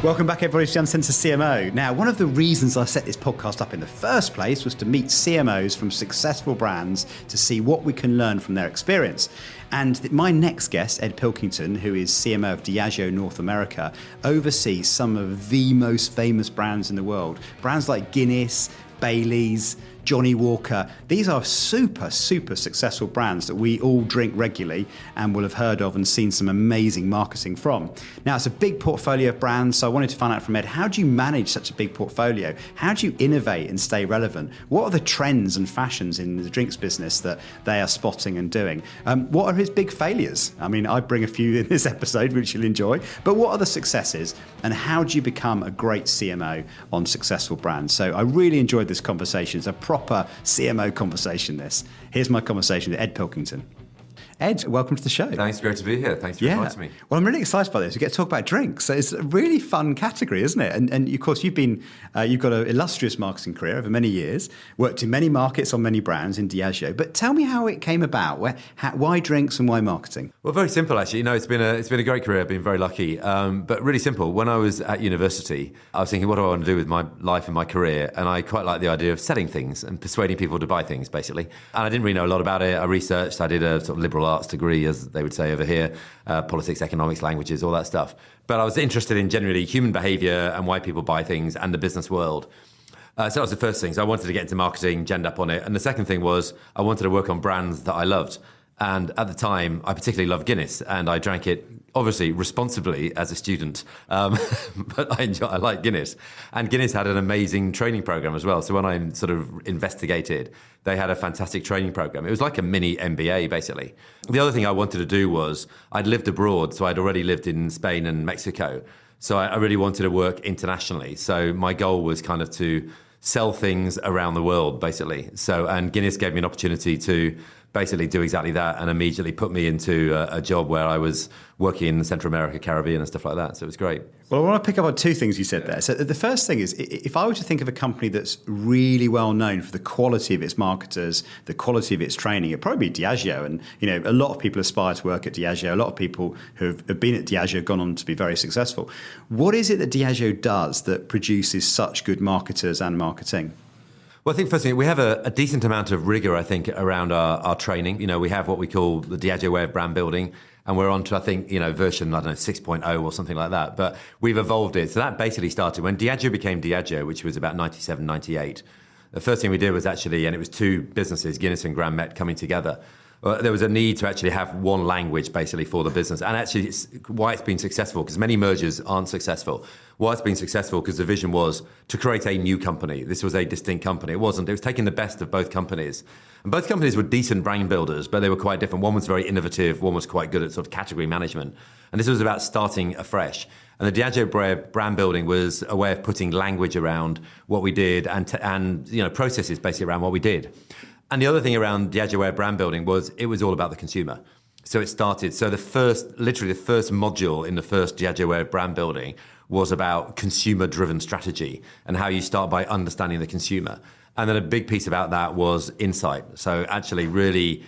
Welcome back, everybody, to the Uncensored CMO. Now, one of the reasons I set this podcast up in the first place was to meet CMOs from successful brands to see what we can learn from their experience. And my next guest, Ed Pilkington, who is CMO of Diageo North America, oversees some of the most famous brands in the world. Brands like Guinness, Bailey's, Johnnie Walker. These are super successful brands that we all drink regularly and will have heard of and seen some amazing marketing from. Now, it's a big portfolio of brands, so I wanted to find out from Ed, how do you manage such a big portfolio? How do you innovate and stay relevant? What are the trends and fashions in the drinks business that they are spotting and doing? What are his big failures? I mean, I bring a few in this episode, which you'll enjoy, but what are the successes and how do you become a great CMO on successful brands? So I really enjoyed this conversation. It's a proper CMO conversation, this. Here's my conversation with Ed Pilkington. Ed, welcome to the show. Thanks, great to be here. Thanks for inviting me. Well, I'm really excited by this. We get to talk about drinks. So it's a really fun category, isn't it? And of course, you've got an illustrious marketing career over many years, worked in many markets on many brands in Diageo. But tell me how it came about. Why drinks and why marketing? Well, very simple, actually. You know, it's been a great career. I've been very lucky. But really simple. When I was at university, I was thinking, what do I want to do with my life and my career? And I quite like the idea of selling things and persuading people to buy things, basically. And I didn't really know a lot about it. I researched. I did a sort of liberal arts degree, as they would say over here, politics, economics, languages, all that stuff. But I was interested in generally human behaviour and why people buy things and the business world. So that was the first thing. So I wanted to get into marketing, genned up on it. And the second thing was I wanted to work on brands that I loved. And at the time, I particularly loved Guinness, and I drank it, obviously, responsibly as a student. But I like Guinness. And Guinness had an amazing training program as well. So when I sort of investigated, they had a fantastic training program. It was like a mini MBA, basically. The other thing I wanted to do was I'd lived abroad, so I'd already lived in Spain and Mexico. So I really wanted to work internationally. So my goal was kind of to sell things around the world, basically. And Guinness gave me an opportunity to basically do exactly that and immediately put me into a job where I was working in Central America, Caribbean and stuff like that. So it was great. Well, I want to pick up on two things you said there. So the first thing is, if I were to think of a company that's really well known for the quality of its marketers, the quality of its training, it'd probably be Diageo. And, you know, a lot of people aspire to work at Diageo. A lot of people who have been at Diageo have gone on to be very successful. What is it that Diageo does that produces such good marketers and marketing? Well, I think first thing, we have a decent amount of rigor, I think, around our training. You know, we have what we call the Diageo way of brand building, and we're on to, I think, version, 6.0 or something like that. But we've evolved it. So that basically started when Diageo became Diageo, which was about 97, 98. The first thing we did was actually, and it was two businesses, Guinness and Grand Met, coming together. There was a need to actually have one language basically for the business. And actually it's why it's been successful, because many mergers aren't successful. Why it's been successful, because the vision was to create a new company. This was a distinct company. It wasn't. It was taking the best of both companies. And both companies were decent brand builders, but they were quite different. One was very innovative. One was quite good at sort of category management. And this was about starting afresh. And the Diageo brand building was a way of putting language around what we did and processes basically around what we did. And the other thing around Diageo way of brand building was it was all about the consumer. So it started. So the first module in the first Diageo way of brand building was about consumer-driven strategy and how you start by understanding the consumer. And then a big piece about that was insight. So actually really,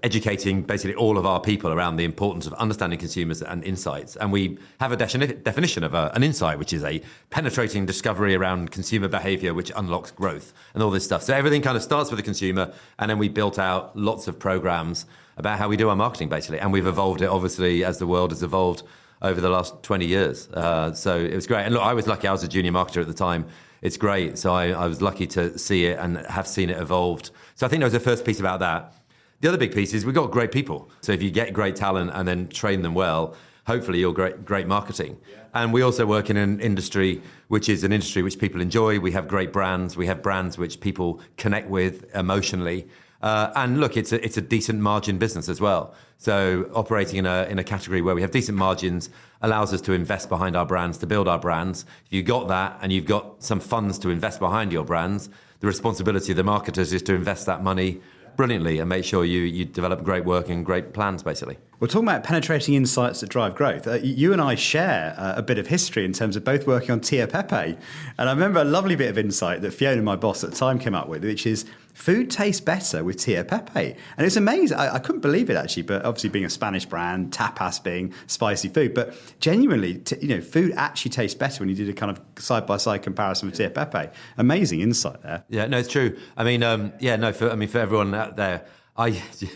educating basically all of our people around the importance of understanding consumers and insights. And we have a definition of an insight, which is a penetrating discovery around consumer behavior, which unlocks growth and all this stuff. So everything kind of starts with the consumer. And then we built out lots of programs about how we do our marketing, basically. And we've evolved it, obviously, as the world has evolved over the last 20 years. So it was great. And look, I was lucky. I was a junior marketer at the time. It's great. So I was lucky to see it and have seen it evolved. So I think that was the first piece about that. The other big piece is we've got great people. So if you get great talent and then train them well, hopefully you'll great marketing. Yeah. And we also work in an industry which is an industry which people enjoy. We have great brands. We have brands which people connect with emotionally. And look, it's a decent margin business as well. So operating in a category where we have decent margins allows us to invest behind our brands, to build our brands. If you've got that and you've got some funds to invest behind your brands, the responsibility of the marketers is to invest that money brilliantly and make sure you develop great work and great plans, basically. We're talking about penetrating insights that drive growth. You and I share a bit of history in terms of both working on Tia Pepe. And I remember a lovely bit of insight that Fiona, my boss at the time, came up with, which is food tastes better with Tio Pepe. And it's amazing. I couldn't believe it, actually, but obviously being a Spanish brand, tapas being spicy food, but genuinely, food actually tastes better when you did a kind of side-by-side comparison with Tio Pepe. Amazing insight there. Yeah, no, it's true. I mean, for everyone out there,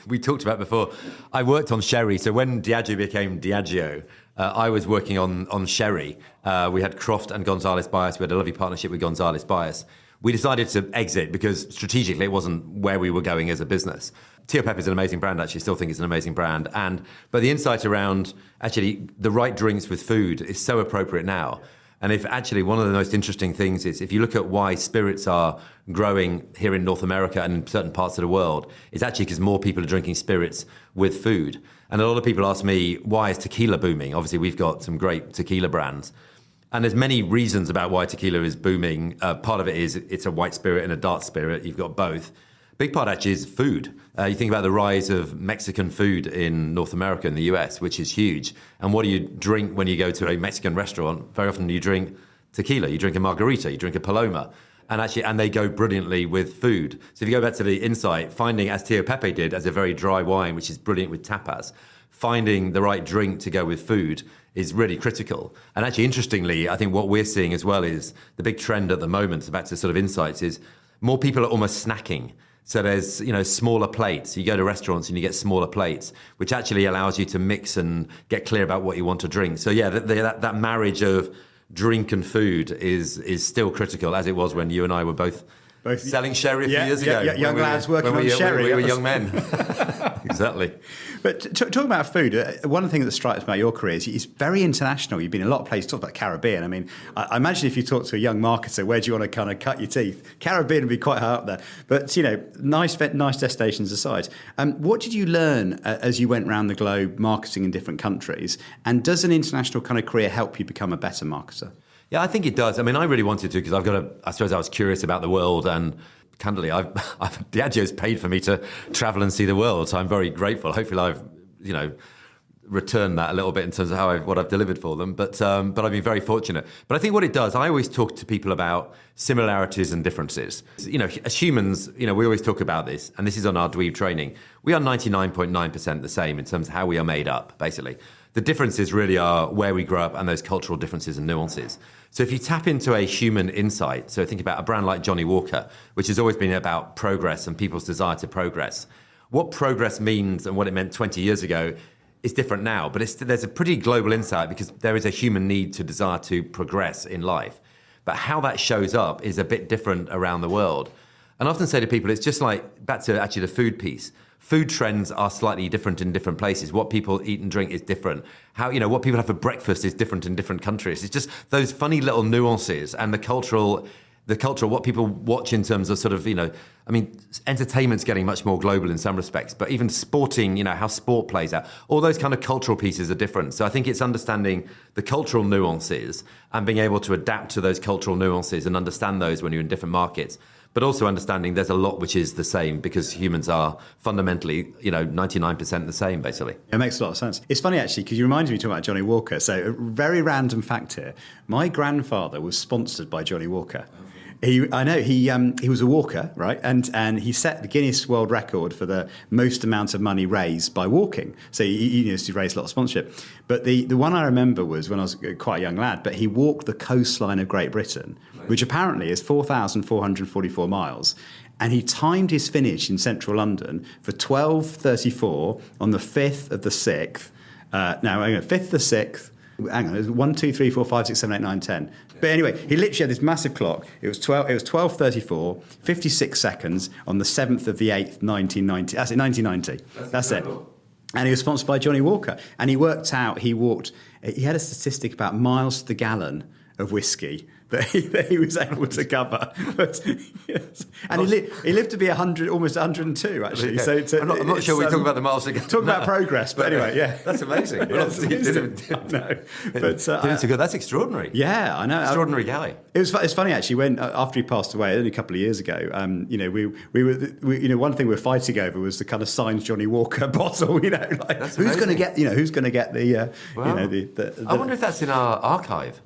we talked about before, I worked on sherry. So when Diageo became Diageo, I was working on sherry. We had Croft and Gonzalez Bias. We had a lovely partnership with Gonzalez Bias. We decided to exit because strategically it wasn't where we were going as a business. Tio Pepe is an amazing brand, actually. Still think it's an amazing brand. But the insight around actually the right drinks with food is so appropriate now. And if actually one of the most interesting things is if you look at why spirits are growing here in North America and in certain parts of the world, it's actually because more people are drinking spirits with food. And a lot of people ask me, why is tequila booming? Obviously, we've got some great tequila brands. And there's many reasons about why tequila is booming. Part of it is it's a white spirit and a dark spirit. You've got both. Big part actually is food. You think about the rise of Mexican food in North America and the US, which is huge. And what do you drink when you go to a Mexican restaurant? Very often you drink tequila, you drink a margarita, you drink a paloma. And they go brilliantly with food. So if you go back to the insight, finding, as Tio Pepe did, as a very dry wine, which is brilliant with tapas, finding the right drink to go with food is really critical. And actually, interestingly, I think what we're seeing as well is the big trend at the moment, back to sort of insights, is more people are almost snacking. So there's, smaller plates. You go to restaurants and you get smaller plates, which actually allows you to mix and get clear about what you want to drink. So yeah, that marriage of drink and food is still critical, as it was when you and I were both selling sherry a few years ago. Young lads working on sherry. We were young men. Exactly. But talking about food, one of the things that strikes me about your career is it's very international. You've been in a lot of places. Talk about Caribbean. I mean, I imagine if you talk to a young marketer, where do you want to kind of cut your teeth? Caribbean would be quite high up there. But, nice destinations aside. What did you learn as you went around the globe marketing in different countries? And does an international kind of career help you become a better marketer? Yeah, I think it does. I mean, I really wanted to because I suppose I was curious about the world, and candidly, Diageo's paid for me to travel and see the world, so I'm very grateful. Hopefully I've, returned that a little bit in terms of what I've delivered for them, but I've been very fortunate. But I think what it does, I always talk to people about similarities and differences. As humans, we always talk about this, and this is on our dweeb training. We are 99.9% the same in terms of how we are made up, basically. The differences really are where we grow up and those cultural differences and nuances. So if you tap into a human insight, so think about a brand like Johnnie Walker, which has always been about progress and people's desire to progress. What progress means and what it meant 20 years ago is different now, but there's a pretty global insight because there is a human need to desire to progress in life. But how that shows up is a bit different around the world. And I often say to people, it's just like, back to actually the food piece. Food trends are slightly different in different places. What people eat and drink is different. What people have for breakfast is different in different countries. It's just those funny little nuances and the cultural, what people watch in terms of sort of, entertainment's getting much more global in some respects, but even sporting, how sport plays out, all those kind of cultural pieces are different. So I think it's understanding the cultural nuances and being able to adapt to those cultural nuances and understand those when you're in different markets. But also understanding there's a lot which is the same because humans are fundamentally, 99% the same, basically. It makes a lot of sense. It's funny, actually, because you reminded me talking about Johnnie Walker. So a very random fact here. My grandfather was sponsored by Johnnie Walker. He was a walker, right? And he set the Guinness World Record for the most amount of money raised by walking. So he raised a lot of sponsorship. But the one I remember was when I was quite a young lad, but he walked the coastline of Great Britain, which apparently is 4,444 miles. And he timed his finish in central London for 12:34 on the 5th of the 6th. 5th of the 6th. Hang on, it was 1, 2, 3, 4, 5, 6, 7, 8, 9, 10. But anyway, he literally had this massive clock. It was 12:34, 56 seconds on the 7th of the 8th, 1990. That's it, 1990. That's it. And he was sponsored by Johnnie Walker. And he had a statistic about miles to the gallon of whiskey that he was able to cover. But, yes. And he lived to be almost 102, actually. Yeah. So I'm not sure we talk about the miles to gallon. Talk about progress, but anyway, yeah. That's amazing. That's extraordinary. Yeah, I know. Extraordinary guy. It's funny, actually, when after he passed away, only a couple of years ago, we were one thing we were fighting over was the kind of signed Johnnie Walker bottle, who's going to get the I wonder if that's in our archive.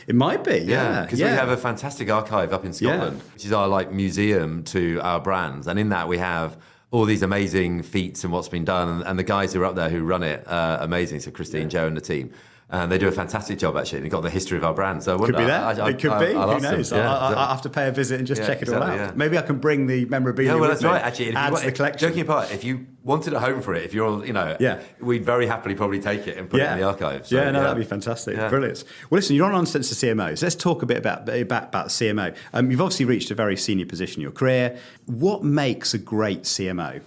It might be, yeah. Because we have a fantastic archive up in Scotland, which is our like museum to our brands. And in that we have all these amazing feats and what's been done. And the guys who are up there who run it are amazing. So Christine, Joe and the team. And they do a fantastic job, actually. They've got the history of our brand. So could be that. It could be. Who knows? Yeah, I'll have to pay a visit and just check it all out. Yeah. Maybe I can bring the memorabilia well, with that's me. right. Actually, add to the collection. Joking apart, if you wanted a home for it, if you're, we'd very happily probably take it and put it in the archive. So, that'd be fantastic. Yeah. Brilliant. Well, listen, you're on since the CMO, so let's talk a bit about CMO. You've obviously reached a very senior position in your career. What makes a great CMO?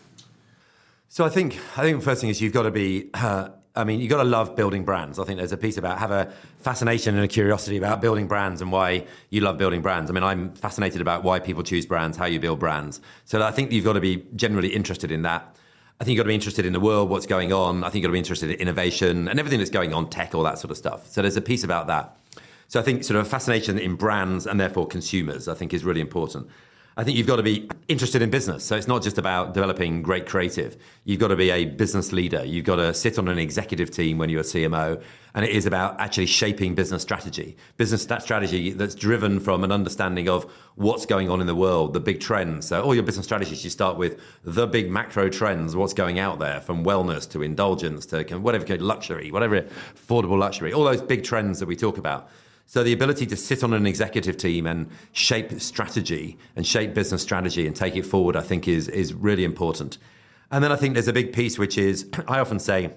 So I think the first thing is you've got to be. You've got to love building brands. I think there's a piece about have a fascination and a curiosity about building brands and why you love building brands. I mean, I'm fascinated about why people choose brands, how you build brands. So I think you've got to be generally interested in that. I think you've got to be interested in the world, what's going on. I think you've got to be interested in innovation and everything that's going on, tech, all that sort of stuff. So there's a piece about that. So I think sort of a fascination in brands and therefore consumers, I think is really important. I think you've got to be interested in business. So it's not just about developing great creative. You've got to be a business leader. You've got to sit on an executive team when you're a CMO. And it is about actually shaping business strategy. Business strategy that's driven from an understanding of what's going on in the world, the big trends. So all your business strategies, you start with the big macro trends, what's going out there, from wellness to indulgence to whatever, luxury, whatever, affordable luxury, all those big trends that we talk about. So the ability to sit on an executive team and shape strategy and shape business strategy and take it forward, I think is really important. And then I think there's a big piece, which is, I often say,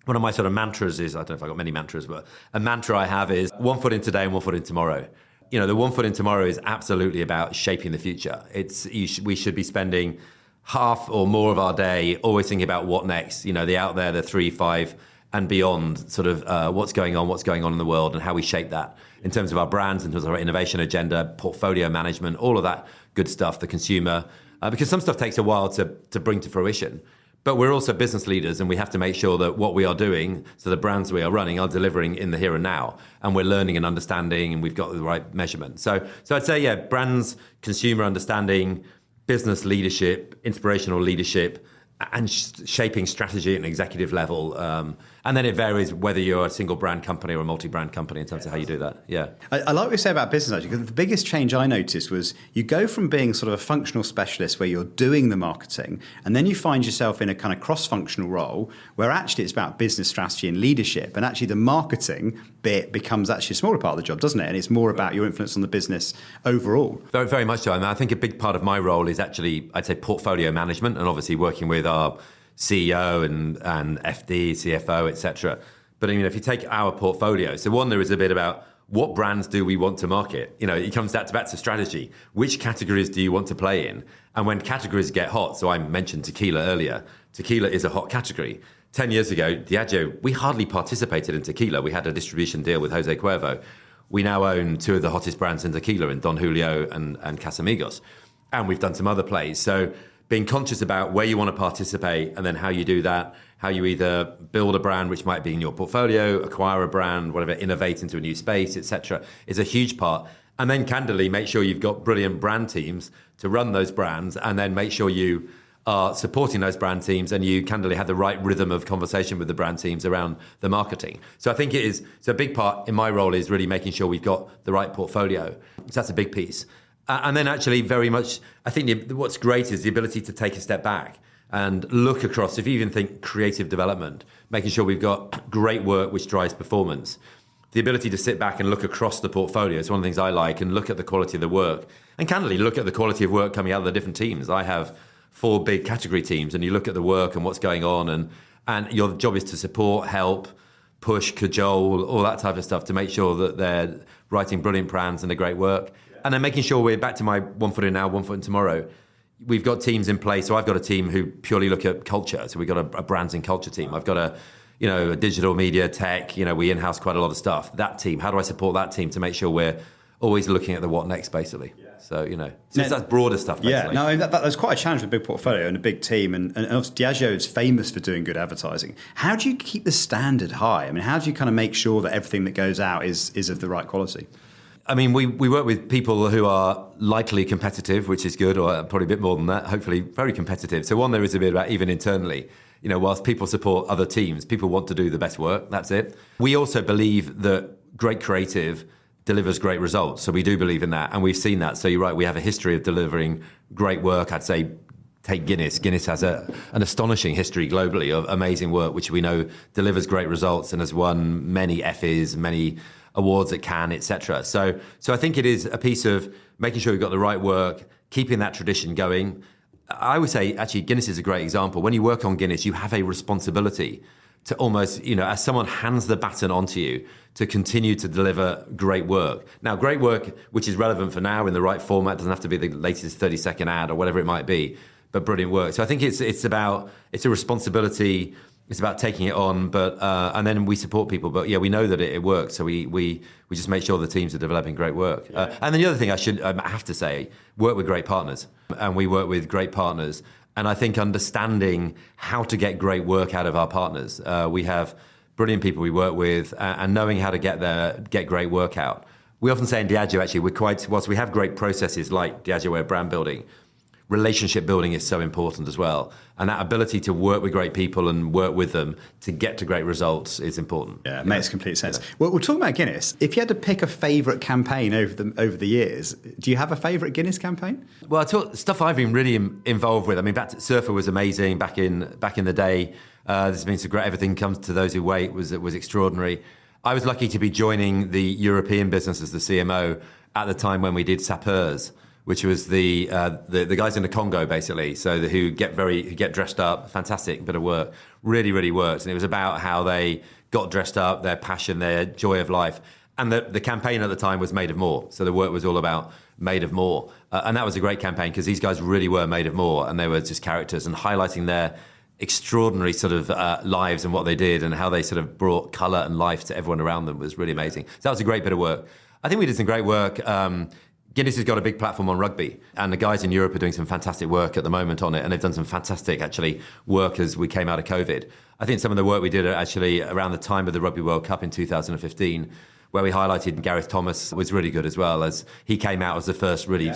one of my sort of mantras is, I don't know if I've got many mantras, but a mantra I have is 1 foot in today and 1 foot in tomorrow. The 1 foot in tomorrow is absolutely about shaping the future. We should be spending half or more of our day always thinking about what next, the out there, the 3, 5, and beyond, sort of what's going on in the world and how we shape that in terms of our brands, in terms of our innovation agenda, portfolio management, all of that good stuff, the consumer, because some stuff takes a while to bring to fruition. But we're also business leaders and we have to make sure that what we are doing, so the brands we are running are delivering in the here and now, and we're learning and understanding and we've got the right measurement. So I'd say, brands, consumer understanding, business leadership, inspirational leadership, and shaping strategy at an executive level. And then it varies whether you're a single brand company or a multi-brand company in terms of how you do that. Yeah. I like what you say about business, actually, because the biggest change I noticed was you go from being sort of a functional specialist where you're doing the marketing, and then you find yourself in a kind of cross-functional role where actually it's about business strategy and leadership, and actually the marketing bit becomes actually a smaller part of the job, doesn't it? And it's more about your influence on the business overall. Very, very much so. I think a big part of my role is actually, I'd say, portfolio management, and obviously working with our CEO and FD, CFO, etc. But if you take our portfolio, so one, there is a bit about what brands do we want to market? It comes back to strategy. Which categories do you want to play in? And when categories get hot, so I mentioned tequila earlier, tequila is a hot category. 10 years ago, Diageo, we hardly participated in tequila. We had a distribution deal with Jose Cuervo. We now own 2 of the hottest brands in tequila, in Don Julio and Casamigos. And we've done some other plays. So being conscious about where you want to participate and then how you do that, how you either build a brand, which might be in your portfolio, acquire a brand, whatever, innovate into a new space, etc., is a huge part. And then candidly, make sure you've got brilliant brand teams to run those brands, and then make sure you are supporting those brand teams and you candidly have the right rhythm of conversation with the brand teams around the marketing. So I think so a big part in my role is really making sure we've got the right portfolio. So that's a big piece. And then actually very much, I think what's great is the ability to take a step back and look across, if you even think creative development, making sure we've got great work which drives performance. The ability to sit back and look across the portfolio is one of the things I like, and look at the quality of the work. And candidly, look at the quality of work coming out of the different teams. I have 4 big category teams, and you look at the work and what's going on, and your job is to support, help, push, cajole, all that type of stuff to make sure that they're writing brilliant brands and a great work. And then making sure we're back to my 1 foot in now, 1 foot in tomorrow. We've got teams in place. So I've got a team who purely look at culture. So we've got a brands and culture team. I've got a digital media, tech, we in-house quite a lot of stuff. That team, how do I support that team to make sure we're always looking at the what next, basically? Yeah. So, so that's broader stuff, basically. Yeah, no, that's quite a challenge with a big portfolio and a big team. And obviously Diageo is famous for doing good advertising. How do you keep the standard high? I mean, how do you kind of make sure that everything that goes out is of the right quality? I mean, we work with people who are likely competitive, which is good, or probably a bit more than that, hopefully very competitive. So one, there is a bit about even internally, whilst people support other teams, people want to do the best work, that's it. We also believe that great creative delivers great results. So we do believe in that, and we've seen that. So you're right, we have a history of delivering great work. I'd say take Guinness. Guinness has an astonishing history globally of amazing work, which we know delivers great results and has won many Effies, many awards at Cannes, etc. So I think it is a piece of making sure you've got the right work, keeping that tradition going. I would say, actually, Guinness is a great example. When you work on Guinness, you have a responsibility to almost, as someone hands the baton onto you, to continue to deliver great work. Now, great work, which is relevant for now in the right format, doesn't have to be the latest 30-second ad or whatever it might be, but brilliant work. So I think it's a responsibility. It's about taking it on, but and then we support people. But yeah, we know that it works, so we just make sure the teams are developing great work. Yeah. And then the other thing I have to say, work with great partners, and we work with great partners. And I think understanding how to get great work out of our partners. We have brilliant people we work with, and knowing how to get great work out. We often say in Diageo, actually, whilst we have great processes like Diageo Way of brand building, relationship building is so important as well. And that ability to work with great people and work with them to get to great results is important. Yeah, it makes complete sense. Yeah. Well, we're talking about Guinness. If you had to pick a favourite campaign over the years, do you have a favourite Guinness campaign? Well, stuff I've been really involved with. I mean, Surfer was amazing back in the day. There's been some great, everything comes to those who wait was extraordinary. I was lucky to be joining the European business as the CMO at the time when we did Sapeurs, which was the guys in the Congo, basically, so who get dressed up. Fantastic bit of work, really worked, and it was about how they got dressed up, their passion, their joy of life, and the campaign at the time was Made of More. So the work was all about Made of More, and that was a great campaign because these guys really were made of more, and they were just characters and highlighting their extraordinary sort of lives and what they did and how they sort of brought colour and life to everyone around them was really amazing. So that was a great bit of work. I think we did some great work. Guinness has got a big platform on rugby, and the guys in Europe are doing some fantastic work at the moment on it, and they've done some fantastic, actually, work as we came out of COVID. I think some of the work we did actually around the time of the Rugby World Cup in 2015, where we highlighted Gareth Thomas, was really good as well, as he came out as the first really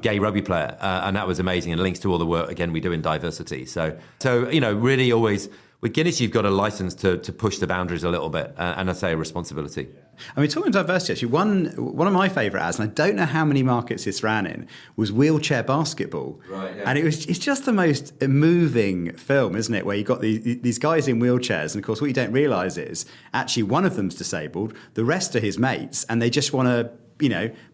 gay rugby player, and that was amazing, and links to all the work, again, we do in diversity. So really always, with Guinness, you've got a license to push the boundaries a little bit, and I say a responsibility. I mean, talking diversity, actually, one of my favourite ads, and I don't know how many markets this ran in, was wheelchair basketball. Right, yeah. And it's just the most moving film, isn't it? Where you've got these guys in wheelchairs, and of course, what you don't realise is actually one of them's disabled, the rest are his mates, and they just want to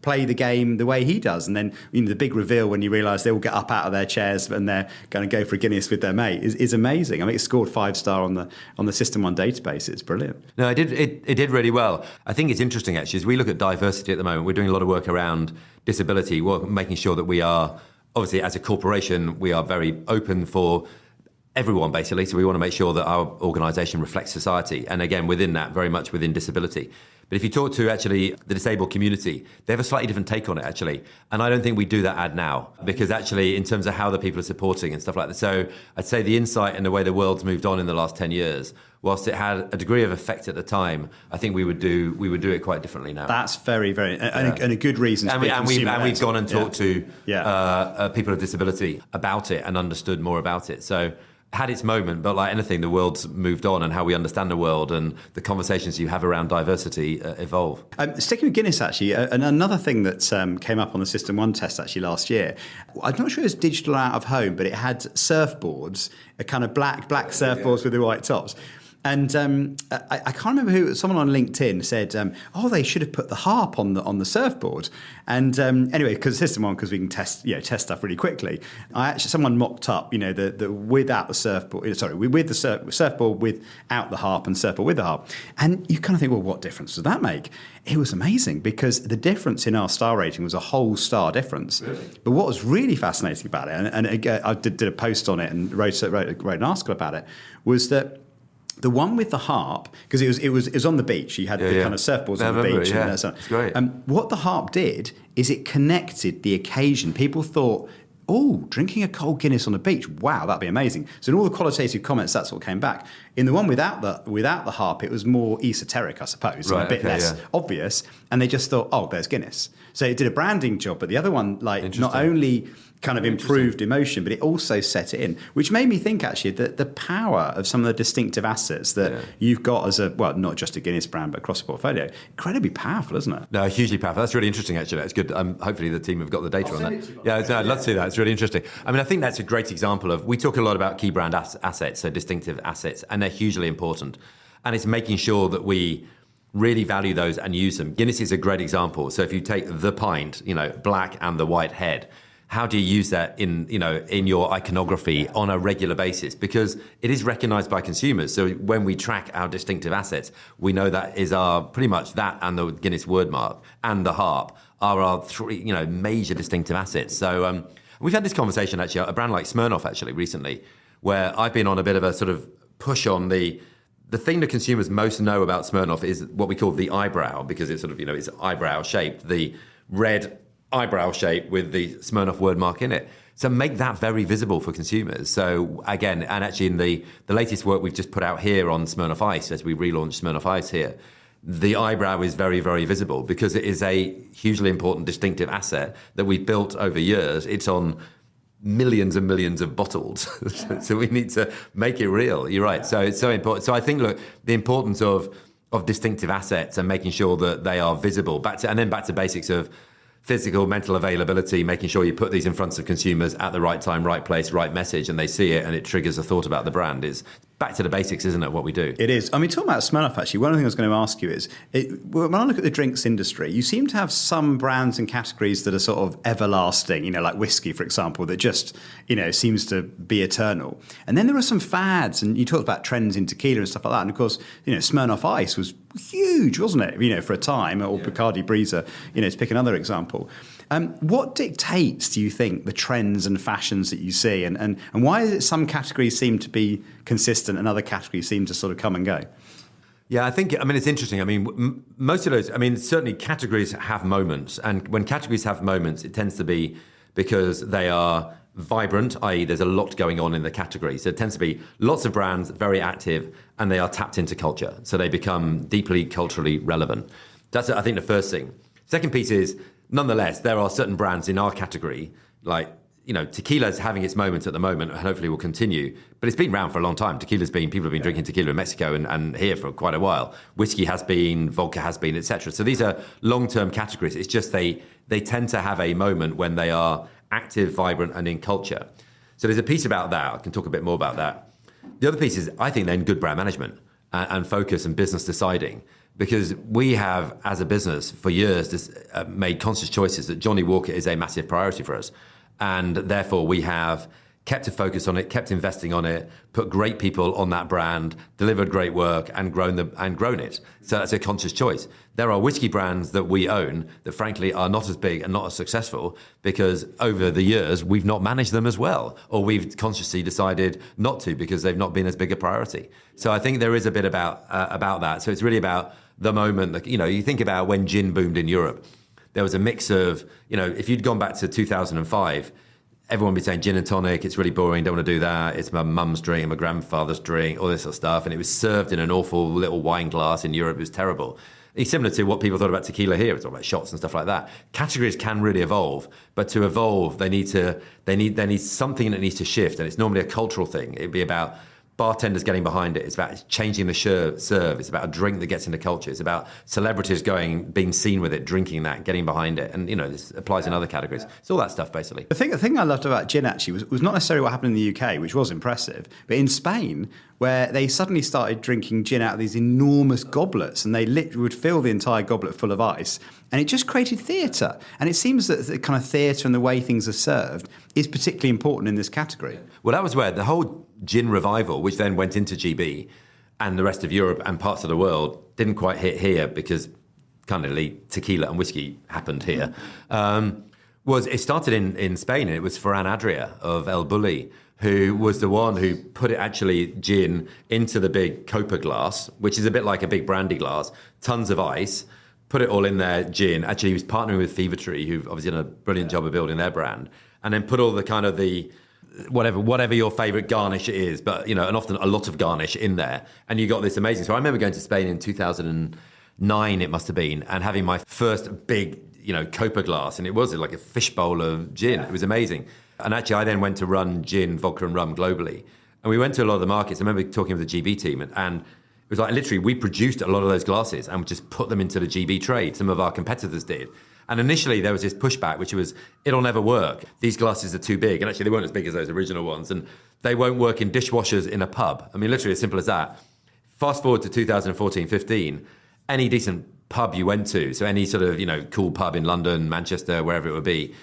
play the game the way he does. And then the big reveal when you realise they all get up out of their chairs and they're going to go for a Guinness with their mate is amazing. I mean, it scored 5-star on the System 1 database. It's brilliant. No, it did really well. I think it's interesting, actually, as we look at diversity at the moment, we're doing a lot of work around disability, making sure that we are, obviously, as a corporation, we are very open for everyone, basically. So we want to make sure that our organisation reflects society. And again, within that, very much within disability. But if you talk to actually the disabled community, they have a slightly different take on it, actually. And I don't think we do that ad now, because actually in terms of how the people are supporting and stuff like that. So I'd say the insight and the way the world's moved on in the last 10 years, whilst it had a degree of effect at the time, I think we would do it quite differently now. That's very, very, and a good reason to be and we've gone and talked to people with disability about it and understood more about it. So had its moment, but like anything, the world's moved on, and how we understand the world and the conversations you have around diversity evolve. Sticking with Guinness, actually, and another thing that came up on the System 1 test actually last year, I'm not sure it was digital out of home, but it had surfboards, a kind of black surfboards with the white tops. And I can't remember someone on LinkedIn said, they should have put the harp on the surfboard. And anyway, because System 1, because we can test stuff really quickly. Someone mocked up, the without the surfboard, with the surfboard without the harp and surfboard with the harp. And you kind of think, well, what difference does that make? It was amazing, because the difference in our star rating was a whole star difference. Really? But what was really fascinating about it, and again, I did a post on it and wrote an article about it, was that the one with the harp, because it was on the beach. You had the kind of surfboards on the beach. It's great. What the harp did is it connected the occasion. People thought, drinking a cold Guinness on the beach, wow, that'd be amazing. So in all the qualitative comments, that's what came back. In the one without the harp, it was more esoteric, I suppose, and a bit less obvious. And they just thought, there's Guinness. So it did a branding job, but the other one, not only kind of improved emotion, but it also set it in, which made me think actually that the power of some of the distinctive assets that you've got as not just a Guinness brand, but across the portfolio, incredibly powerful, isn't it? No, hugely powerful. That's really interesting, actually. That's good. Hopefully the team have got the data on that. I'd love to see that. It's really interesting. I mean, I think that's a great example of, we talk a lot about key brand assets, so distinctive assets, and they're hugely important. And it's making sure that we really value those and use them. Guinness is a great example. So if you take the pint, black and the white head, how do you use that in your iconography on a regular basis? Because it is recognised by consumers. So when we track our distinctive assets, we know that is pretty much that and the Guinness word mark and the harp are our three, major distinctive assets. So we've had this conversation actually, a brand like Smirnoff actually recently, where I've been on a bit of a sort of push on the thing that consumers most know about Smirnoff is what we call the eyebrow, because it's sort of, it's eyebrow shaped, the red eyebrow shape with the Smirnoff word mark in it. So make that very visible for consumers. So again, and actually in the latest work we've just put out here on Smirnoff Ice, as we relaunch Smirnoff Ice here, the eyebrow is very, very visible because it is a hugely important distinctive asset that we've built over years. It's on millions and millions of bottles. So we need to make it real. You're right. So it's so important. So I think, look, the importance of distinctive assets and making sure that they are visible, back to basics of physical, mental availability, making sure you put these in front of consumers at the right time, right place, right message, and they see it and it triggers a thought about the brand is back to the basics, isn't it, what we do? It is. I mean, talking about Smirnoff, actually, one of the things I was going to ask you is, when I look at the drinks industry, you seem to have some brands and categories that are sort of everlasting, like whiskey, for example, that just, seems to be eternal. And then there are some fads, and you talked about trends in tequila and stuff like that. And of course, Smirnoff Ice was huge, wasn't it, for a time, or Bacardi Breezer, to pick another example. What dictates, do you think, the trends and fashions that you see? And why is it some categories seem to be consistent and other categories seem to sort of come and go? Yeah, it's interesting. Most of those, certainly categories have moments. And when categories have moments, it tends to be because they are vibrant, i.e. there's a lot going on in the category. So it tends to be lots of brands, very active, and they are tapped into culture. So they become deeply culturally relevant. That's, I think, the first thing. Second piece is, nonetheless, there are certain brands in our category, like, tequila's having its moment at the moment and hopefully will continue, but it's been around for a long time. People have been drinking tequila in Mexico and here for quite a while. Whiskey has been, vodka has been, etc. So these are long-term categories. It's just they tend to have a moment when they are active, vibrant, and in culture. So there's a piece about that. I can talk a bit more about that. The other piece is, I think, then good brand management and focus and business deciding. Because we have, as a business, for years, made conscious choices that Johnnie Walker is a massive priority for us. And therefore, we have kept a focus on it, kept investing on it, put great people on that brand, delivered great work, and grown it. So that's a conscious choice. There are whiskey brands that we own that, frankly, are not as big and not as successful because over the years, we've not managed them as well, or we've consciously decided not to because they've not been as big a priority. So I think there is a bit about that. So it's really about the moment that, you think about when gin boomed in Europe. There was a mix of, if you'd gone back to 2005, everyone would be saying gin and tonic, it's really boring, don't want to do that. It's my mum's drink, my grandfather's drink, all this sort of stuff. And it was served in an awful little wine glass in Europe. It was terrible. It's similar to what people thought about tequila here. It's all about shots and stuff like that. Categories can really evolve, but to evolve, they need something that needs to shift. And it's normally a cultural thing. It'd be about bartenders getting behind it. It's about changing the serve. It's about a drink that gets into culture. It's about celebrities being seen with it, drinking that, getting behind it. And, this applies in other categories. It's all that stuff, basically. The thing I loved about gin, actually, was not necessarily what happened in the UK, which was impressive, but in Spain, where they suddenly started drinking gin out of these enormous goblets, and they literally would fill the entire goblet full of ice, and it just created theatre. And it seems that the kind of theatre and the way things are served is particularly important in this category. Well, that was where the whole gin revival, which then went into GB and the rest of Europe and parts of the world, didn't quite hit here because kind of tequila and whiskey happened here. It started in Spain, and it was Ferran Adria of El Bulli, who was the one who put gin into the big Copa glass, which is a bit like a big brandy glass, tons of ice, put it all in there, gin. Actually, he was partnering with Fever Tree, who've obviously done a brilliant job of building their brand, and then put all the kind of the whatever your favorite garnish is, but and often a lot of garnish in there, and you got this amazing. So I remember going to Spain in 2009, it must have been, and having my first big Copa glass, and it was like a fishbowl of gin. It was amazing. And actually, I then went to run gin, vodka and rum globally. And we went to a lot of the markets. I remember talking with the GB team, and it was like literally we produced a lot of those glasses and we just put them into the GB trade. Some of our competitors did. And initially there was this pushback, which was, it'll never work. These glasses are too big. And actually they weren't as big as those original ones. And they won't work in dishwashers in a pub. I mean, literally as simple as that. Fast forward to 2014, 15, any decent pub you went to, so any sort of, cool pub in London, Manchester, wherever it would be,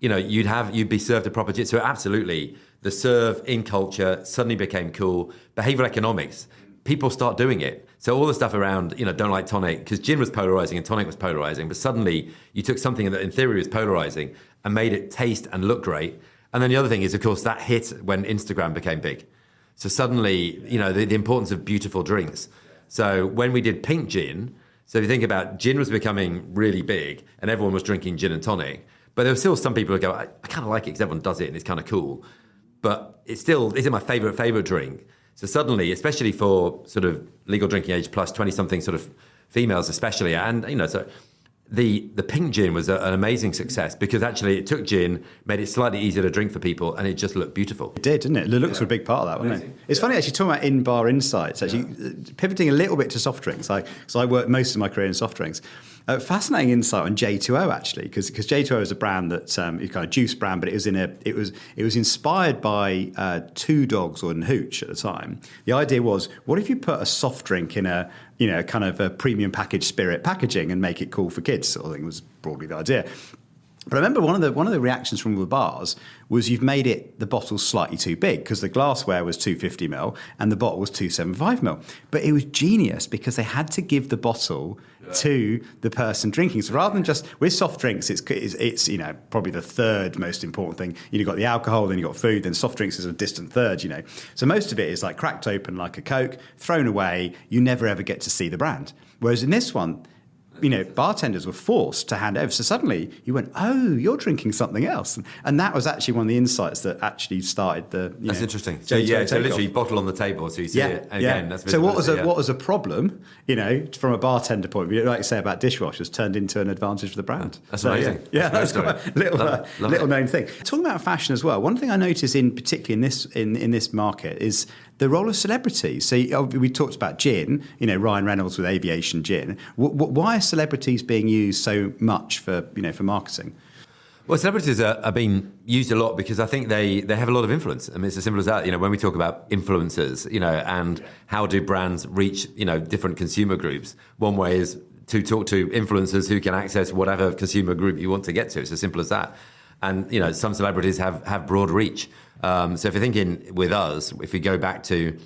you'd be served a proper gin. So absolutely, the serve in culture suddenly became cool. Behavioral economics, people start doing it. So all the stuff around, don't like tonic, because gin was polarizing and tonic was polarizing, but suddenly you took something that in theory was polarizing and made it taste and look great. And then the other thing is, of course, that hit when Instagram became big. So suddenly, the importance of beautiful drinks. So when we did pink gin, so if you think about gin was becoming really big and everyone was drinking gin and tonic, but there were still some people who go, I kind of like it because everyone does it and it's kind of cool. But it still isn't my favorite drink. So suddenly, especially for sort of legal drinking age plus 20-something sort of females especially, and, so the pink gin was an amazing success because actually it took gin, made it slightly easier to drink for people, and it just looked beautiful. It did, didn't it? The looks were a big part of that, wasn't it? It's funny actually talking about in-bar insights, actually pivoting a little bit to soft drinks. So I worked most of my career in soft drinks. Fascinating insight on J2O actually, because J2O is a brand that kind of juice brand, but it was inspired by Two Dogs or Hooch at the time. The idea was, what if you put a soft drink in a kind of a premium packaged spirit packaging and make it cool for kids? Sort of thing was broadly the idea. But I remember one of the reactions from the bars was you've made the bottle slightly too big because the glassware was 250ml and the bottle was 275ml. But it was genius because they had to give the bottle to the person drinking. So rather than just with soft drinks, it's probably the third most important thing. You've got the alcohol, then you've got food, then soft drinks is a distant third. So most of it is like cracked open like a Coke, thrown away. You never ever get to see the brand. Whereas in this one, bartenders were forced to hand over. So suddenly you went, oh, you're drinking something else. And that was actually one of the insights that actually started the... That's interesting. So literally bottle on the table so you see it. And again, that's so what was a problem, from a bartender point of view, like you say about dishwashers, turned into an advantage for the brand. That's amazing. Yeah, that's quite a little known thing. Talking about fashion as well, one thing I noticed particularly in this market is the role of celebrities. So we talked about gin, Ryan Reynolds with Aviation Gin. Why are celebrities being used so much for marketing? Well, celebrities are being used a lot because I think they have a lot of influence. I mean, it's as simple as that. When we talk about influencers, and how do brands reach, different consumer groups, one way is to talk to influencers who can access whatever consumer group you want to get to. It's as simple as that. And, some celebrities have broad reach. So if you're thinking with us, if we go back to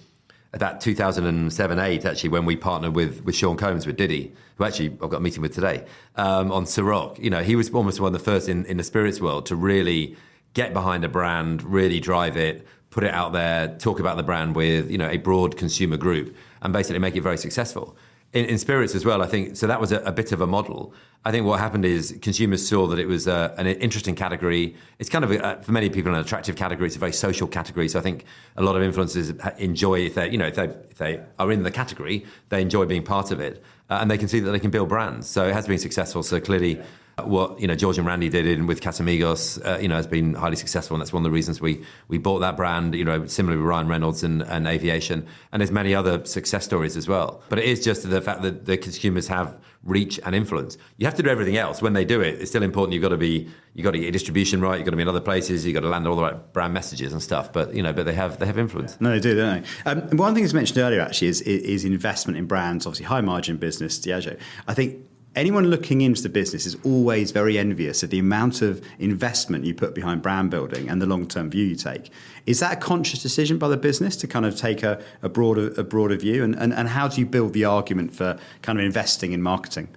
that 2007-8, actually, when we partnered with Sean Combs, with Diddy, who actually I've got a meeting with today, on Ciroc. He was almost one of the first in the spirits world to really get behind a brand, really drive it, put it out there, talk about the brand with, a broad consumer group and basically make it very successful. In spirits as well, I think, so that was a bit of a model. I think what happened is consumers saw that it was an interesting category. It's kind of, for many people, an attractive category. It's a very social category. So I think a lot of influencers enjoy, if they are in the category, they enjoy being part of it. And they can see that they can build brands. So it has been successful. So clearly what, George and Randy did with Casamigos, has been highly successful. And that's one of the reasons we bought that brand, similarly with Ryan Reynolds and Aviation. And there's many other success stories as well. But it is just the fact that the consumers have reach and influence. You have to do everything else. When they do it, it's still important. You've got to get your distribution right. You've got to be in other places. You've got to land all the right brand messages and stuff. But, but they have influence. No, they do, don't they? One thing that's mentioned earlier, actually, is investment in brands. Obviously, high margin business, Diageo. I think anyone looking into the business is always very envious of the amount of investment you put behind brand building and the long-term view you take. Is that a conscious decision by the business to kind of take a broader view? And how do you build the argument for kind of investing in marketing?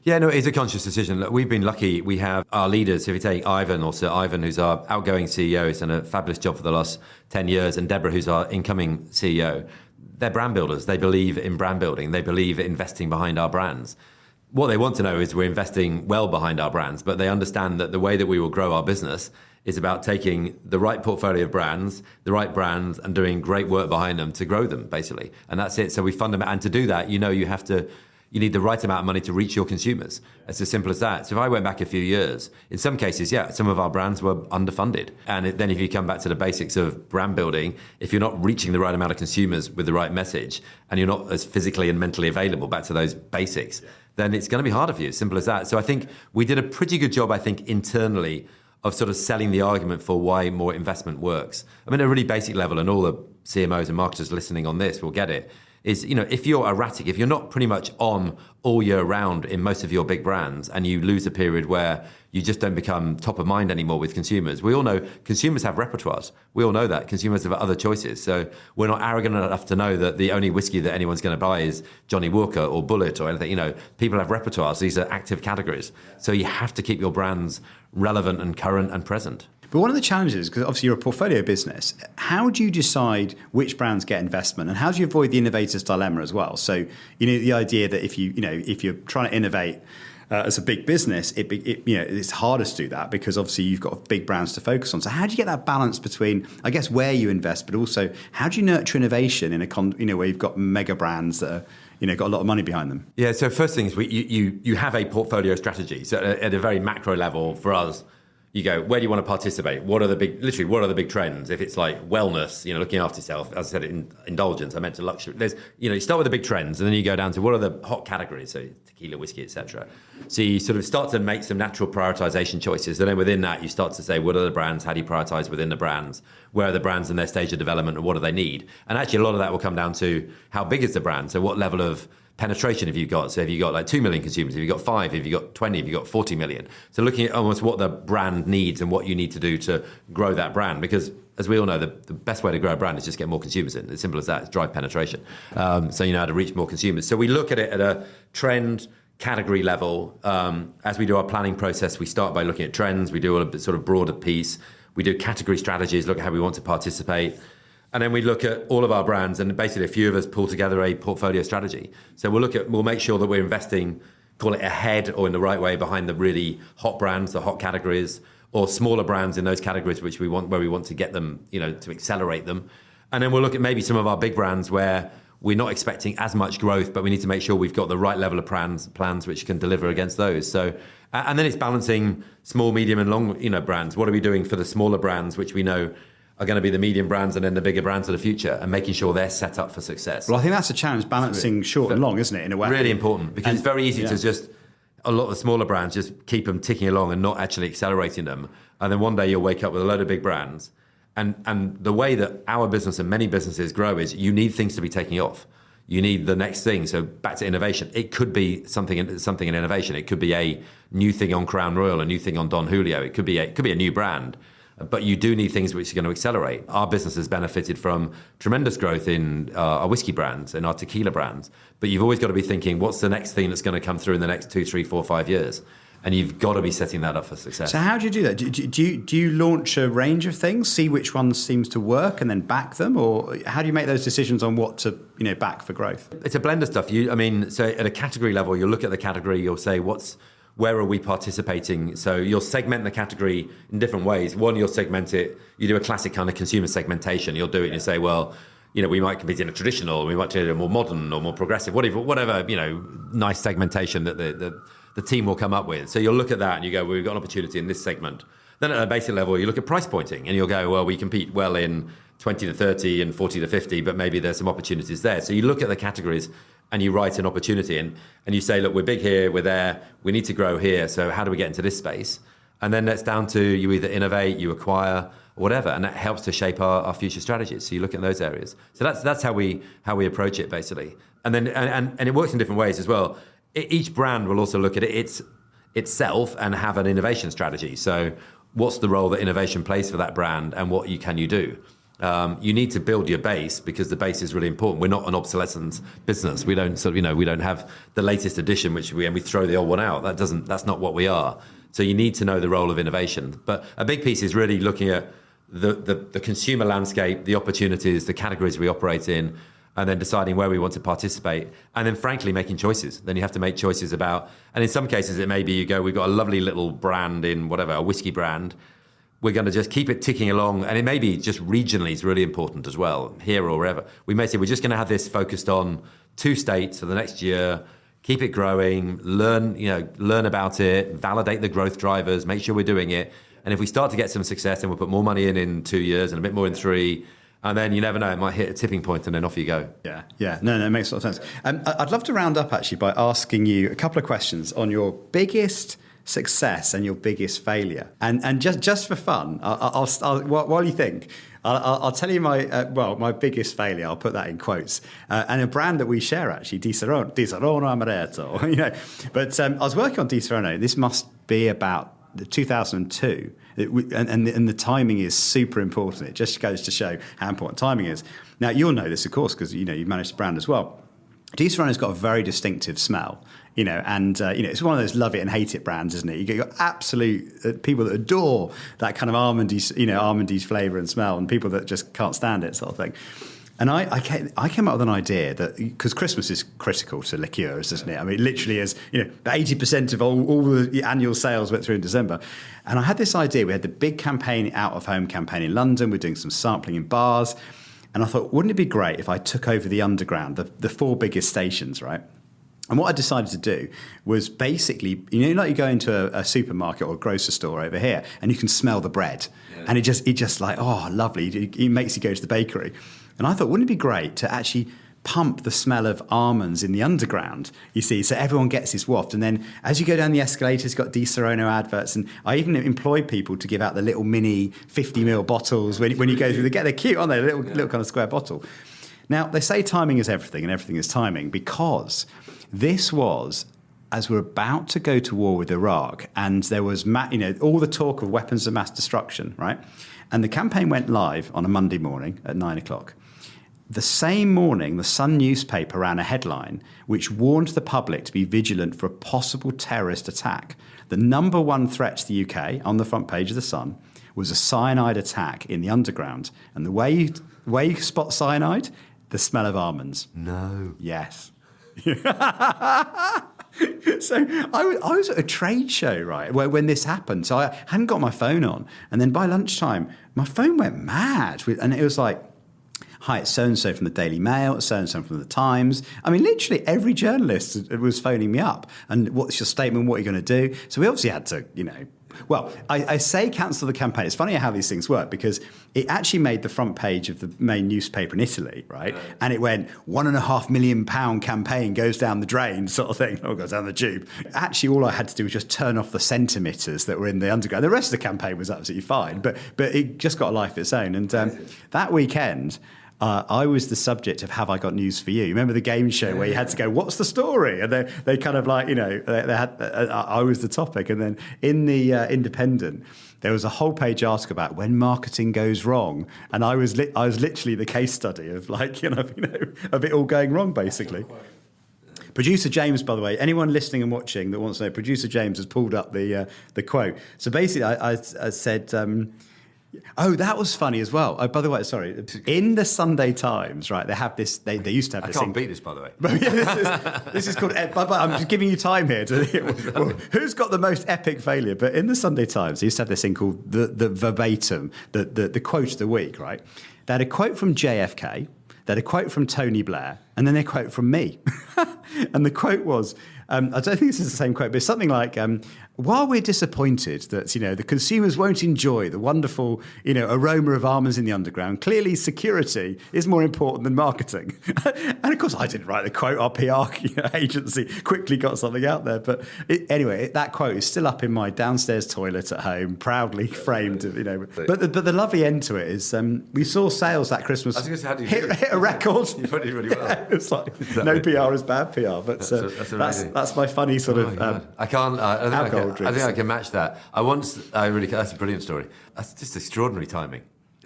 Yeah, no, it's a conscious decision. Look, we've been lucky. We have our leaders. If you take Ivan, or Sir Ivan, who's our outgoing CEO, he's done a fabulous job for the last 10 years, and Deborah, who's our incoming CEO, they're brand builders. They believe in brand building. They believe in investing behind our brands. What they want to know is we're investing well behind our brands, but they understand that the way that we will grow our business is about taking the right portfolio of brands, the right brands, and doing great work behind them to grow them, basically. And that's it. So we fund them. And to do that, you have to You need the right amount of money to reach your consumers. It's as simple as that. So if I went back a few years, in some cases, some of our brands were underfunded. And then if you come back to the basics of brand building, if you're not reaching the right amount of consumers with the right message, and you're not as physically and mentally available, back to those basics, then it's going to be harder for you. Simple as that. So I think we did a pretty good job, internally, of sort of selling the argument for why more investment works. I mean, at a really basic level, and all the CMOs and marketers listening on this will get it, is, if you're erratic, if you're not pretty much on all year round in most of your big brands, and you lose a period where you just don't become top of mind anymore with consumers. We all know consumers have repertoires. We all know that. Consumers have other choices. So we're not arrogant enough to know that the only whiskey that anyone's going to buy is Johnnie Walker or Bullet or anything. People have repertoires. These are active categories. So you have to keep your brands relevant and current and present. But one of the challenges, because obviously you're a portfolio business, how do you decide which brands get investment, and how do you avoid the innovator's dilemma as well? So, the idea that if you're trying to innovate as a big business, it's harder to do that because obviously you've got big brands to focus on. So how do you get that balance between, I guess, where you invest, but also how do you nurture innovation in where you've got mega brands that are got a lot of money behind them? Yeah. So first thing is you have a portfolio strategy. So at a very macro level for us, you go, where do you want to participate? What are the big trends? If it's like wellness, looking after yourself, as I said, indulgence, I meant to luxury. There's, you start with the big trends and then you go down to what are the hot categories, so tequila, whiskey, etc. So you sort of start to make some natural prioritization choices. And then within that, you start to say, what are the brands? How do you prioritize within the brands? Where are the brands in their stage of development and what do they need? And actually a lot of that will come down to how big is the brand? So what level of penetration have you got? So have you got like 2 million consumers? Have you got 5? Have you got 20? Have you got 40 million? So looking at almost what the brand needs and what you need to do to grow that brand. Because as we all know, the best way to grow a brand is just get more consumers in. As simple as that. It's drive penetration. So you know how to reach more consumers. So we look at it at a trend category level. As we do our planning process, we start by looking at trends. We do a sort of broader piece. We do category strategies, look at how we want to participate. And then we look at all of our brands, and basically a few of us pull together a portfolio strategy. So we'll make sure that we're investing, call it ahead or in the right way, behind the really hot brands, the hot categories, or smaller brands in those categories where we want to get them, to accelerate them. And then we'll look at maybe some of our big brands where we're not expecting as much growth, but we need to make sure we've got the right level of plans which can deliver against those. So, and then it's balancing small, medium, and long, brands. What are we doing for the smaller brands, which we know are going to be the medium brands and then the bigger brands of the future, and making sure they're set up for success. Well, I think that's a challenge, balancing short and long, isn't it, in a way? Really important, because it's very easy to just, a lot of the smaller brands, just keep them ticking along and not actually accelerating them. And then one day you'll wake up with a load of big brands. And the way that our business and many businesses grow is you need things to be taking off. You need the next thing. So back to innovation. It could be something in innovation. It could be a new thing on Crown Royal, a new thing on Don Julio. It could be a new brand. But you do need things which are going to accelerate. Our business has benefited from tremendous growth in our whiskey brands and our tequila brands. But you've always got to be thinking, what's the next thing that's going to come through in the next 2, 3, 4, 5 years? And you've got to be setting that up for success. So how do you do that? Do you launch a range of things, see which one seems to work, and then back them? Or how do you make those decisions on what to back for growth? It's a blend of stuff. So at a category level, you'll look at the category, you'll say, where are we participating? So you'll segment the category in different ways. One, you'll segment it. You do a classic kind of consumer segmentation. You'll do it and you say, well, we might compete in a traditional, we might do a more modern or more progressive, whatever, nice segmentation that the team will come up with. So you'll look at that and you go, well, we've got an opportunity in this segment. Then at a basic level, you look at price pointing and you'll go, well, we compete well in 20 to 30 and 40 to 50, but maybe there's some opportunities there. So you look at the categories and you write an opportunity and you say, look, we're big here, we're there, we need to grow here. So how do we get into this space? And then that's down to you either innovate, you acquire, or whatever, and that helps to shape our future strategies. So you look at those areas. So that's how we approach it basically. And then and it works in different ways as well. Each brand will also look at itself and have an innovation strategy. So what's the role that innovation plays for that brand, and what can you do? You need to build your base, because the base is really important. We're not an obsolescence business. We don't we don't have the latest edition we throw the old one out. That's not what we are. So you need to know the role of innovation. But a big piece is really looking at the consumer landscape, the opportunities, the categories we operate in, and then deciding where we want to participate, and then frankly making choices. Then you have to make choices about, and in some cases it may be we've got a lovely little brand in whatever, a whiskey brand. We're going to just keep it ticking along, and it may be just regionally is really important as well, here or wherever. We may say we're just going to have this focused on 2 states for the next year, keep it growing, learn about it, validate the growth drivers, make sure we're doing it. And if we start to get some success, then we'll put more money in 2 years and a bit more in 3. And then you never know, it might hit a tipping point and then off you go. Yeah. No, it makes a lot of sense. I'd love to round up actually by asking you a couple of questions on your biggest success and your biggest failure. And just for fun, I'll while you think, I'll tell you my biggest failure. I'll put that in quotes. And a brand that we share actually, Di Serono Amaretto. But I was working on Di Serono. This must be about 2002. And the timing is super important. It just goes to show how important timing is. Now, you'll know this, of course, because you've managed the brand as well. Di Serono's got a very distinctive smell, and it's one of those love it and hate it brands, isn't it? You get your absolute people that adore that kind of almondy flavour and smell, and people that just can't stand it, sort of thing. And I came up with an idea that, because Christmas is critical to liqueurs, isn't it? I mean, it literally is, 80% of all the annual sales went through in December. And I had this idea. We had the big campaign, out-of-home campaign in London. We're doing some sampling in bars. And I thought, wouldn't it be great if I took over the underground, the 4 biggest stations, right? And what I decided to do was basically, like you go into a supermarket or a grocery store over here and you can smell the bread. Yeah. And it just like, oh, lovely. It makes you go to the bakery. And I thought, wouldn't it be great to actually pump the smell of almonds in the underground, you see, so everyone gets this waft. And then as you go down the escalators, you've got Di Serono adverts. And I even employed people to give out the little mini 50ml bottles when you go through. They're cute, aren't they? Little kind of square bottle. Now, they say timing is everything and everything is timing, because this was as we're about to go to war with Iraq, and there was all the talk of weapons of mass destruction, right? And the campaign went live on a Monday morning at 9:00. The same morning, the Sun newspaper ran a headline which warned the public to be vigilant for a possible terrorist attack. The number one threat to the UK, on the front page of the Sun, was a cyanide attack in the underground. And the way you spot cyanide, the smell of almonds. No. Yes. So I was at a trade show, right, when this happened. So I hadn't got my phone on. And then by lunchtime, my phone went mad. And it was like, hi, it's so-and-so from the Daily Mail, it's so-and-so from the Times. I mean, literally every journalist was phoning me up. And what's your statement? What are you going to do? So we obviously had to, well, I say cancel the campaign. It's funny how these things work, because it actually made the front page of the main newspaper in Italy, right? And it went, £1.5 million campaign goes down the drain, sort of thing, or goes down the tube. Actually, all I had to do was just turn off the centimeters that were in the underground. The rest of the campaign was absolutely fine, but it just got a life of its own. And that weekend, I was the subject of Have I Got News For You? Remember the game show where you had to go, what's the story? And they kind of like, they had, I was the topic. And then in the Independent, there was a whole page article about when marketing goes wrong. And I was literally the case study of like, of it all going wrong, basically. Producer James, by the way, anyone listening and watching that wants to know, Producer James has pulled up the quote. So basically, I said... Oh, that was funny as well. Oh, by the way, sorry. In the Sunday Times, right, they have this... They used to have this... I can't beat this, by the way. This is called... But I'm just giving you time here. Well, who's got the most epic failure? But in the Sunday Times, they used to have this thing called the verbatim, the quote of the week, right? They had a quote from JFK, they had a quote from Tony Blair, and then a quote from me. And the quote was... I don't think this is the same quote, but it's something like, while we're disappointed that, the consumers won't enjoy the wonderful, aroma of almonds in the underground, clearly security is more important than marketing. And of course, I didn't write the quote. Our PR agency quickly got something out there. But anyway, that quote is still up in my downstairs toilet at home, proudly framed. But the lovely end to it is we saw sales that Christmas hit a record. You put it really well. Yeah, it's like, no PR is bad PR. But that's my funny sort of alcohol drinks. I think I can match that. That's a brilliant story. That's just extraordinary timing.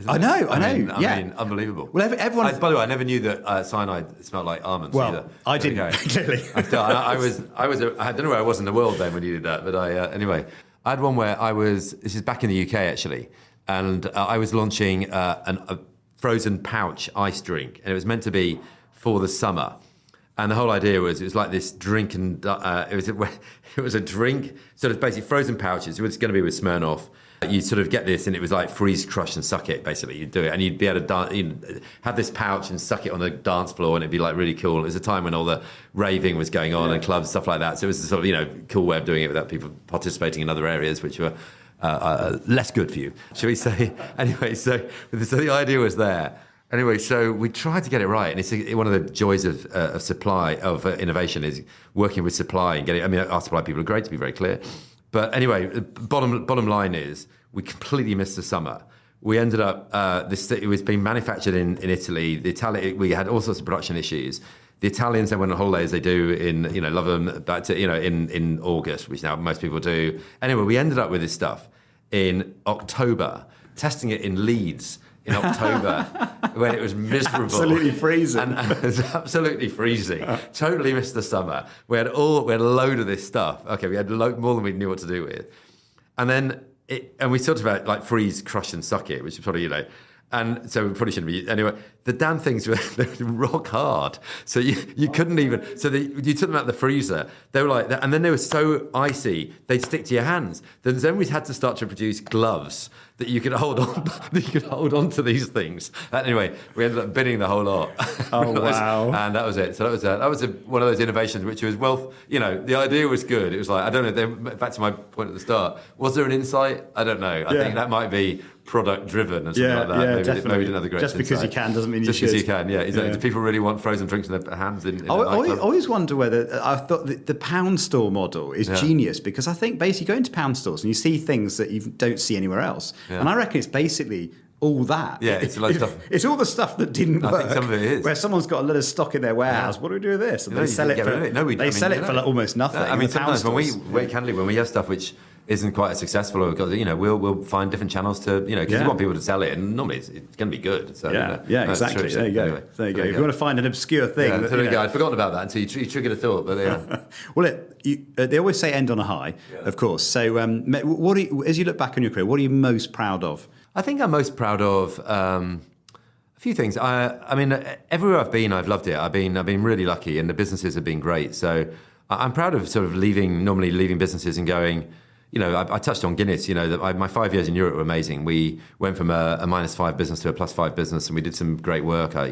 I know. I mean, unbelievable. Well, everyone. By the way, I never knew that cyanide smelled like almonds either. I didn't, clearly. I don't know where I was in the world then when you did that, but anyway, I had one where this is back in the UK actually, and I was launching a frozen pouch ice drink, and it was meant to be for the summer. And the whole idea was it was like this drink, and it was a drink. So it's basically frozen pouches. It was going to be with Smirnoff, You sort of get this, and it was like freeze, crush, and suck it. Basically, you'd do it, and you'd be able to you'd have this pouch and suck it on the dance floor, and it'd be like really cool. It was a time when all the raving was going on and clubs, stuff like that. So it was a sort of cool way of doing it without people participating in other areas, which were less good for you, shall we say? Anyway, so the idea was there. Anyway, so we tried to get it right, and it's one of the joys of supply, of innovation, is working with supply and getting. I mean, our supply people are great, to be very clear. But anyway, bottom line is we completely missed the summer. We ended up it was being manufactured in Italy. We had all sorts of production issues. The Italians, they went on holiday as they do in love them back to in August, which now most people do. Anyway, we ended up with this stuff in October, testing it in Leeds in October when it was miserable. Absolutely freezing. And it was absolutely freezing. Totally missed the summer. We had a load of this stuff. Okay, we had more than we knew what to do with. And then we talked about like freeze, crush and suck it, which is probably, and so we probably shouldn't be. Anyway, the damn things were rock hard. So you couldn't even, you took them out of the freezer. They were like that, and then they were so icy, they'd stick to your hands. Then we had to start to produce gloves that you could hold on to these things. And anyway, we ended up binning the whole lot. Oh, wow. And that was it. So that was one of those innovations which was, the idea was good. It was like, I don't know, back to my point at the start, was there an insight? I don't know. I think that might be product driven and something like that. Yeah, maybe definitely. Maybe another great Just because insight. you can doesn't mean just you should. Just because you can, yeah. Exactly. Yeah. Do people really want frozen drinks in their hands in I always wonder whether, I thought the pound store model is genius, because I think basically you go into pound stores and you see things that you don't see anywhere else. Yeah. And I reckon it's basically all that. Yeah, it's a lot of stuff. It's all the stuff that didn't work. I think some of it is. Where someone's got a lot of stock in their warehouse. Yeah. What do we do with this? And they sell it for sell it for like almost nothing. I mean, sometimes when we have stuff which isn't quite as successful, or we'll find different channels to because you want people to sell it, and normally it's going to be good. So exactly. True. There you go. Anyway, there you go. If you want to find an obscure thing, I'd forgotten about that until you triggered a thought. But yeah. Well, they always say end on a high, of course. So, as you look back on your career, what are you most proud of? I think I'm most proud of a few things. I mean, everywhere I've been, I've loved it. I've been really lucky, and the businesses have been great. So I'm proud of sort of leaving businesses and going. I touched on Guinness. That my 5 years in Europe were amazing. We went from a -5 business to a +5 business, and we did some great work. I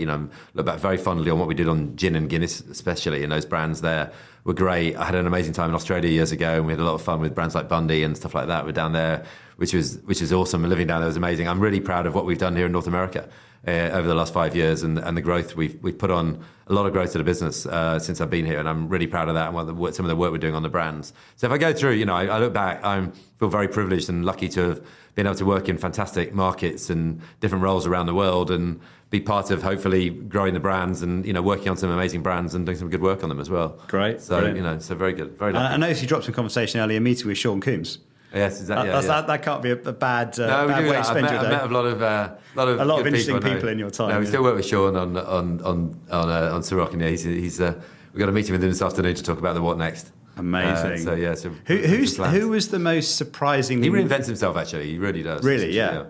look back very fondly on what we did on gin and Guinness, especially, and those brands there were great. I had an amazing time in Australia years ago, and we had a lot of fun with brands like Bundy and stuff like that. We're down there, which is awesome. Living down there was amazing. I'm really proud of what we've done here in North America over the last 5 years, and the growth we've put on a lot of growth to the business since I've been here, and I'm really proud of that and some of the work we're doing on the brands. So if I go through, I look back, I feel very privileged and lucky to have been able to work in fantastic markets and different roles around the world, and be part of hopefully growing the brands and working on some amazing brands and doing some good work on them as well. Great. So brilliant. So very good, very lucky. I noticed you dropped some conversation earlier, meeting with Sean Coombs. Yes, exactly. That can't be a bad way to spend your day. I've met a lot of interesting people in your time. No, we still work with Sean on Ciroc, and he's we've got a meeting with him this afternoon to talk about the what next. Amazing. So who was the most surprisingly? He reinvents himself. Actually, he really does. Really, yeah.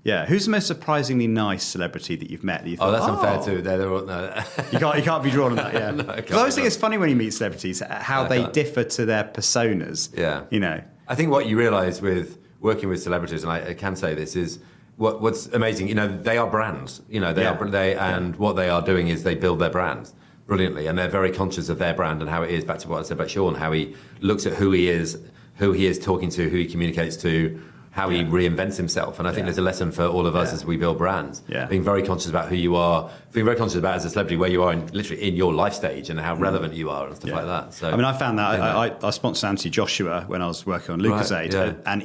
Yeah, who's the most surprisingly nice celebrity that you've met? That you thought, that's unfair too. They're all, no. You can't be drawn on that. Yeah, No, because I always think it's funny when you meet celebrities how they differ to their personas. Yeah, I think what you realise with working with celebrities, and I can say this, is what's amazing. They are brands. And what they are doing is they build their brands brilliantly, and they're very conscious of their brand and how it is. Back to what I said about Sean, how he looks at who he is talking to, who he communicates to, how he reinvents himself. And I think there's a lesson for all of us as we build brands. Yeah. Being very conscious about who you are, being very conscious about as a celebrity where you are literally in your life stage and how relevant you are and stuff like that. So I found that I sponsored Anthony Joshua when I was working on Lucozade, and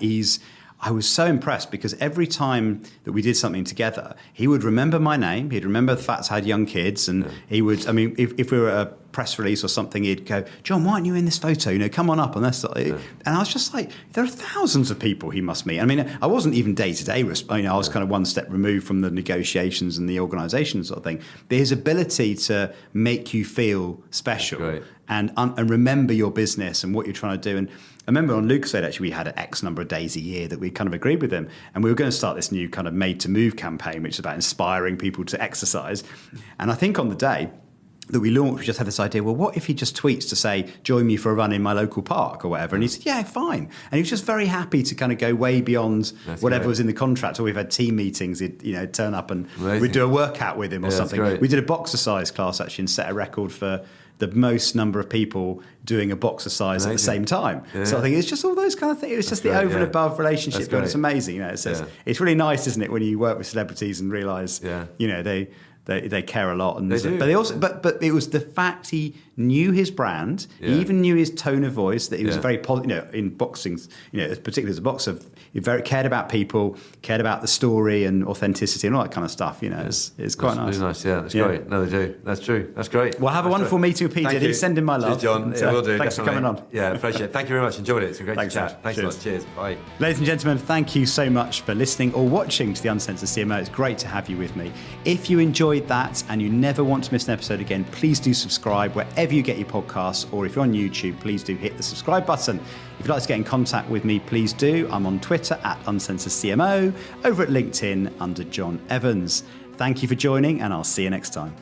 I was so impressed because every time that we did something together, he would remember my name. He'd remember the fact I had young kids, and he would. If we were at a press release or something, he'd go, "John, why aren't you in this photo? Come on up." And and I was just like, there are thousands of people he must meet. I wasn't even day to day. I was kind of one step removed from the negotiations and the organisation sort of thing. But his ability to make you feel special and remember your business and what you're trying to do. And I remember on Lucozade, actually, we had an X number of days a year that we kind of agreed with him. And we were going to start this new kind of Made to Move campaign, which is about inspiring people to exercise. And I think on the day, that we launched, we just had this idea, well, what if he just tweets to say, join me for a run in my local park or whatever? And he said, yeah, fine. And he was just very happy to kind of go way beyond whatever was in the contract. Or we've had team meetings, he'd turn up and we'd do a workout with him or something. We did a boxercise class actually and set a record for the most number of people doing a boxercise at the same time. Yeah. So I think it's just all those kind of things. It was just the over and above relationship building. It's amazing. It's really nice, isn't it, when you work with celebrities and realise, they care a lot, and they do. But they also, but it was the fact he knew his brand. He even knew his tone of voice. That he was very positive. In boxing, particularly as a boxer, he very cared about people, cared about the story and authenticity and all that kind of stuff. It's quite nice. Really nice. Yeah, that's great. No, they do. That's true. That's great. Well, have a wonderful meeting with Peter. He's sending my love. Cheers, John. Yeah, will do. Thanks for coming on. Yeah, appreciate it. Thank you very much. Enjoyed it. It's been great to chat. Thanks a lot. Cheers. Bye. Ladies and gentlemen, thank you so much for listening or watching to the Uncensored CMO. It's great to have you with me. If you enjoyed that and you never want to miss an episode again, please do subscribe wherever you get your podcasts, or if you're on YouTube, please do hit the subscribe button. If you'd like to get in contact with me, please do. I'm on Twitter at UncensoredCMO, over at LinkedIn under John Evans. Thank you for joining, and I'll see you next time.